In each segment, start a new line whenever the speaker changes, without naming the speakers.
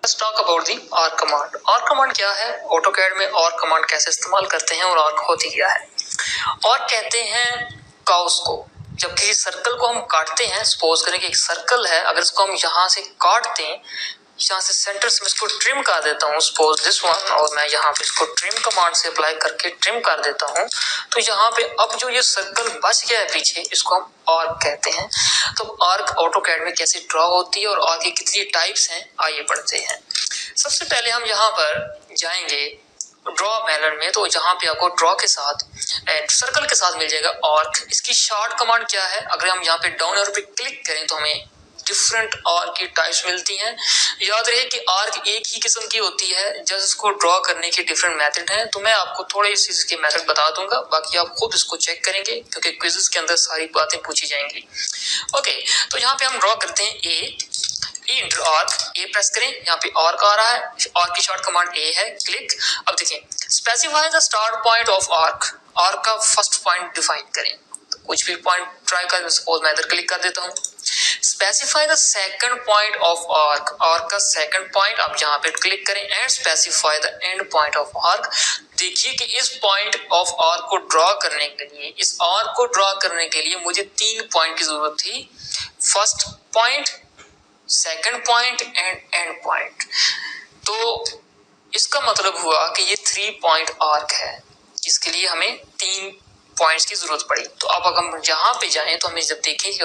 Let's talk about the arc command. arc command क्या है? AutoCAD में arc command कैसे इस्तेमाल करते हैं और arc होती क्या है? arc कहते हैं कर्व्स को। जब किसी सर्कल को हम काटते हैं, सपोज करें कि एक सर्कल है, अगर इसको हम यहाँ से काट दें, यहाँ से सेंटर से मैं इसको ट्रिम कर देता हूँ, सपोज दिस वन, और मैं यहाँ पे इसको ट्रिम कमांड से अप्लाई करके ट्रिम कर देता हूँ, तो यहाँ पे अब जो ये सर्कल बच गया है पीछे, इसको हम आर्क कहते हैं। तो आर्क ऑटोकैड में कैसे ड्रॉ होती है और आर्क की कितनी टाइप्स हैं, आइए पढ़ते हैं। सबसे पहले हम यहाँ पर जाएंगे ड्रॉ पैनल में, तो जहां पे आपको ड्रॉ के साथ सर्कल के साथ मिल जाएगा आर्क। इसकी शॉर्ट कमांड क्या है? अगर हम यहाँ पे डाउन एरो पे क्लिक करें तो हमें डिफरेंट आर्क की टाइप्स मिलती हैं। याद रहे कि आर्क एक ही किस्म की होती है, जस्ट इसको ड्रॉ करने के डिफरेंट मेथड हैं। तो मैं आपको थोड़े से इसके मेथड बता दूंगा, बाकी आप खुद इसको चेक करेंगे क्योंकि क्विज़ेस के अंदर सारी बातें पूछी जाएंगी। ओके, तो यहाँ पे हम ड्रॉ करते हैं A inter arc, A press करें, यहाँ पे आर्क आ रहा है, आर्क की शॉर्ट कमांड ए है, क्लिक। अब देखिए, specify the start point of arc, arc का फर्स्ट पॉइंट डिफाइन करें। तो कुछ भी पॉइंट ट्राई कर, सपोज मैं इधर क्लिक कर देता हूँ। Specify the second point of arc, arc का सेकंड पॉइंट आप यहाँ पे क्लिक करें and specify the end point of arc. देखिए कि इस पॉइंट ऑफ आर्क को ड्रॉ करने के लिए, इस आर्क को ड्रॉ करने के लिए मुझे 3 पॉइंट की जरूरत थी, first point, second point and and point. तो इसका मतलब हुआ कि ये 3 पॉइंट आर्क है, जिसके लिए हमें 3 पॉइंट्स की जरूरत पड़ी। तो अब अगर हम यहाँ पे जाएं तो हमें जब देखें कि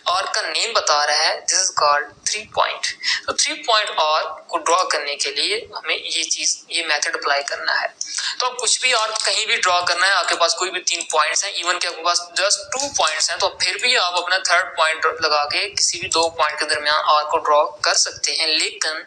आर्क का नेम बता रहा है दिस इज कॉल्ड 3 पॉइंट, तो 3 पॉइंट आर्क को ड्रॉ करने के लिए हमें ये मेथड अप्लाई करना है। तो अब कुछ भी आर्क कहीं भी ड्रॉ करना है, आपके पास कोई भी 3 पॉइंट्स हैं, इवन कि आपके पास जस्ट 2 पॉइंट्स हैं, तो फिर भी आप अपना थर्ड पॉइंट लगा के किसी भी 2 पॉइंट के दरमियान आर्क को ड्रॉ कर सकते हैं। लेकिन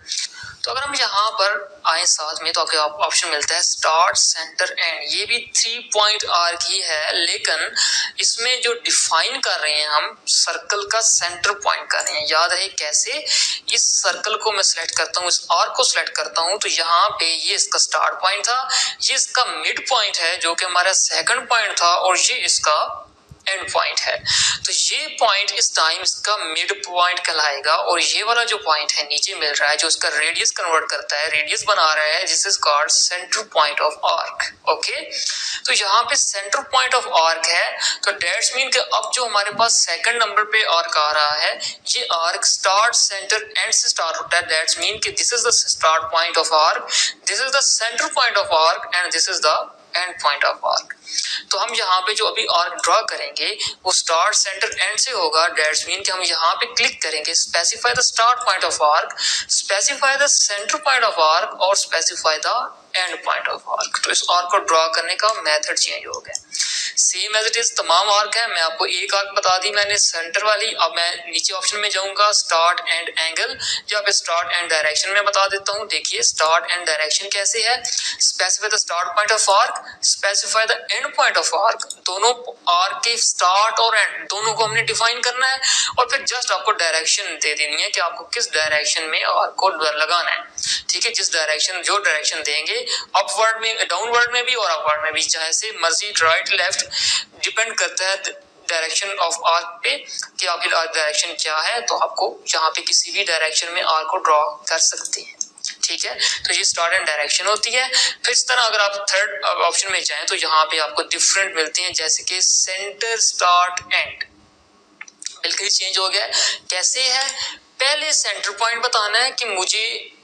तो अगर हम यहाँ पर आए साथ में, तो आपके ऑप्शन मिलता है स्टार्ट, सेंटर, एंड। ये भी 3 पॉइंट आर्क ही है, लेकिन इसमें जो डिफाइन कर रहे हैं हम सर्कल का सेंटर पॉइंट कर रहे हैं। याद रहे कैसे? इस सर्कल को मैं सिलेक्ट करता हूँ, इस आर्क को सिलेक्ट करता हूँ, तो यहाँ पे ये इसका स्टार्ट पॉइंट था, ये इसका मिड पॉइंट है जो कि हमारा सेकंड पॉइंट था, और ये इसका एंड पॉइंट है। तो ये पॉइंट इस टाइम इसका मिड पॉइंट कहलाएगा, और ये वाला जो पॉइंट है नीचे मिल रहा है जो इसका रेडियस कन्वर्ट करता है, रेडियस बना रहा है, this is called centre point of arc. Okay, तो यहाँ पे सेंटर पॉइंट ऑफ आर्क है, तो दैट्स मीन कि अब जो हमारे पास सेकंड नंबर पे आर्क आ रहा है, ये आर्क स्टार्ट, सेंटर, एंड से स्टार्ट होता है। दैट्स मीन कि this is the start point of arc, this is the centre point of arc, and this is the end point of arc. तो हम यहाँ पे जो अभी आर्क ड्रॉ करेंगे वो स्टार्ट, सेंटर, एंड से होगा। दैट्स मीन कि हम यहाँ पे क्लिक करेंगे, specify the start point of arc, specify the centre point of arc, और specify the end point of arc. तो इस आर्क को ड्रॉ करने का मेथड चेंज हो गया। सेम एज इट इज तमाम आर्क है, मैं आपको एक आर्क बता दी मैंने सेंटर वाली। अब मैं नीचे ऑप्शन में जाऊंगा, स्टार्ट एंड एंगल, या पे स्टार्ट एंड डायरेक्शन में बता देता हूँ। देखिए स्टार्ट एंड डायरेक्शन कैसे है, specify the start point of arc, specify the end point of arc. दोनों आर्क के स्टार्ट और एंड दोनों को हमने डिफाइन करना है, और फिर जस्ट आपको डायरेक्शन दे देनी है कि आपको किस डायरेक्शन में आर्क को लगाना है। ठीक है, जिस डायरेक्शन, जो डायरेक्शन देंगे, अपवर्ड में, डाउनवर्ड में भी और अपवर्ड में भी, जैसे मर्जी, राइट, लेफ्ट, डिपेंड करता है डायरेक्शन ऑफ आर्क पे कि आपकी डायरेक्शन क्या है। तो आपको यहाँ पे किसी भी डायरेक्शन में आर्क को ड्रॉ कर सकते हैं। ठीक है, तो ये स्टार्ट एंड डायरेक्शन होती है। फिर इस तरह अगर आप थर्ड ऑप्शन में जाएं तो यहाँ पे आपको डिफरेंट मिलती हैं, जैसे कि सेंटर, स्टार्ट, एंड। बिल्कुल चेंज हो गया है। कैसे है? पहले सेंटर पॉइंट बताना है कि मुझे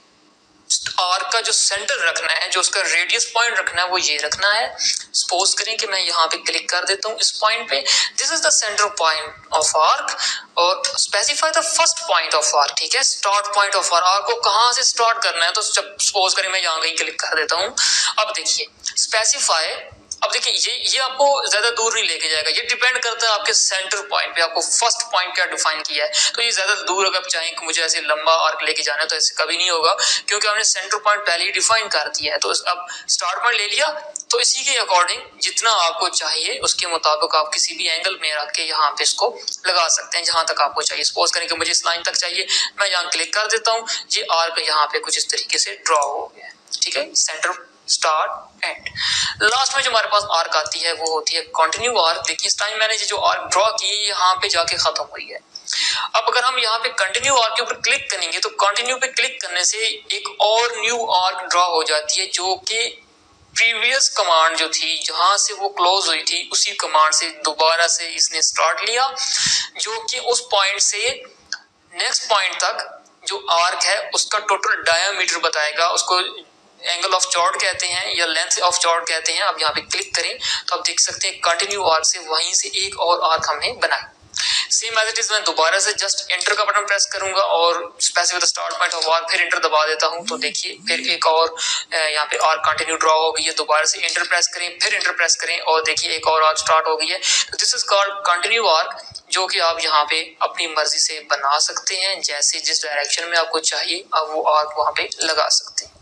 आर्क का जो सेंटर रखना है, जो उसका रेडियस पॉइंट रखना है, वो ये रखना है। सपोज करें कि मैं यहाँ पे क्लिक कर देता हूँ इस पॉइंट पे, this is the centre point of arc, और specify the first point of arc. ठीक है, स्टार्ट पॉइंट ऑफ आर्क को कहाँ से स्टार्ट करना है, तो सपोज करें मैं यहाँ कहीं क्लिक कर देता हूँ। अब देखिए स्पेसिफाई, अब देखिए ये आपको ज्यादा दूर नहीं लेके जाएगा, ये डिपेंड करता है आपके सेंटर पॉइंट पे, आपको फर्स्ट पॉइंट क्या डिफाइन किया है। तो ये ज्यादा दूर अगर आप चाहें कि मुझे ऐसे लंबा आर्क लेके जाना है तो ऐसे कभी नहीं होगा, क्योंकि हमने सेंटर पॉइंट पहले ही डिफाइन कर दिया है। तो अब स्टार्ट पॉइंट ले लिया, तो इसी के अकॉर्डिंग जितना आपको चाहिए उसके मुताबिक आप किसी भी एंगल में रख के यहाँ पे इसको लगा सकते हैं जहां तक आपको चाहिए। सपोज करें कि मुझे इस लाइन तक चाहिए, मैं यहाँ क्लिक कर देता हूँ, ये आर्क यहाँ पे कुछ इस तरीके से ड्रॉ हो गया। ठीक है, सेंटर स्टार्ट एंड। लास्ट में जो हमारे पास आर्क आती है वो होती है कंटिन्यू आर्क। देखिए इस टाइम मैंने जो आर्क ड्रॉ की यहाँ पे जाके खत्म हुई है। अब अगर हम यहाँ पे कंटिन्यू आर्क के ऊपर क्लिक करेंगे तो कंटिन्यू पे क्लिक करने से एक और न्यू आर्क ड्रॉ हो जाती है, जो कि प्रीवियस कमांड जो थी जहां से वो क्लोज हुई थी उसी कमांड से दोबारा से इसने स्टार्ट लिया, जो कि उस पॉइंट से नेक्स्ट पॉइंट तक जो आर्क है उसका टोटल डायामीटर बताएगा। उसको एंगल ऑफ चॉर्ड कहते हैं या लेंथ ऑफ चॉर्ड कहते हैं। अब यहाँ पे क्लिक करें तो आप देख सकते हैं कंटिन्यू आर्क से वहीं से एक और आर्क हमने बनाया। सेम एज इट इज मैं दोबारा से जस्ट एंटर का बटन प्रेस करूंगा और specify the start point of arc, फिर एंटर दबा देता हूं तो देखिए फिर एक और यहाँ पे आर्क कंटिन्यू ड्रॉ हो गई है। दोबारा से एंटर प्रेस करें, फिर एंटर प्रेस करें और देखिए एक और आर्क स्टार्ट हो गई है। तो this is called continue arc, जो कि आप यहाँ पे अपनी मर्जी से बना सकते हैं। जैसे जिस डायरेक्शन में आपको चाहिए आप वो आर्क वहां पे लगा सकते हैं।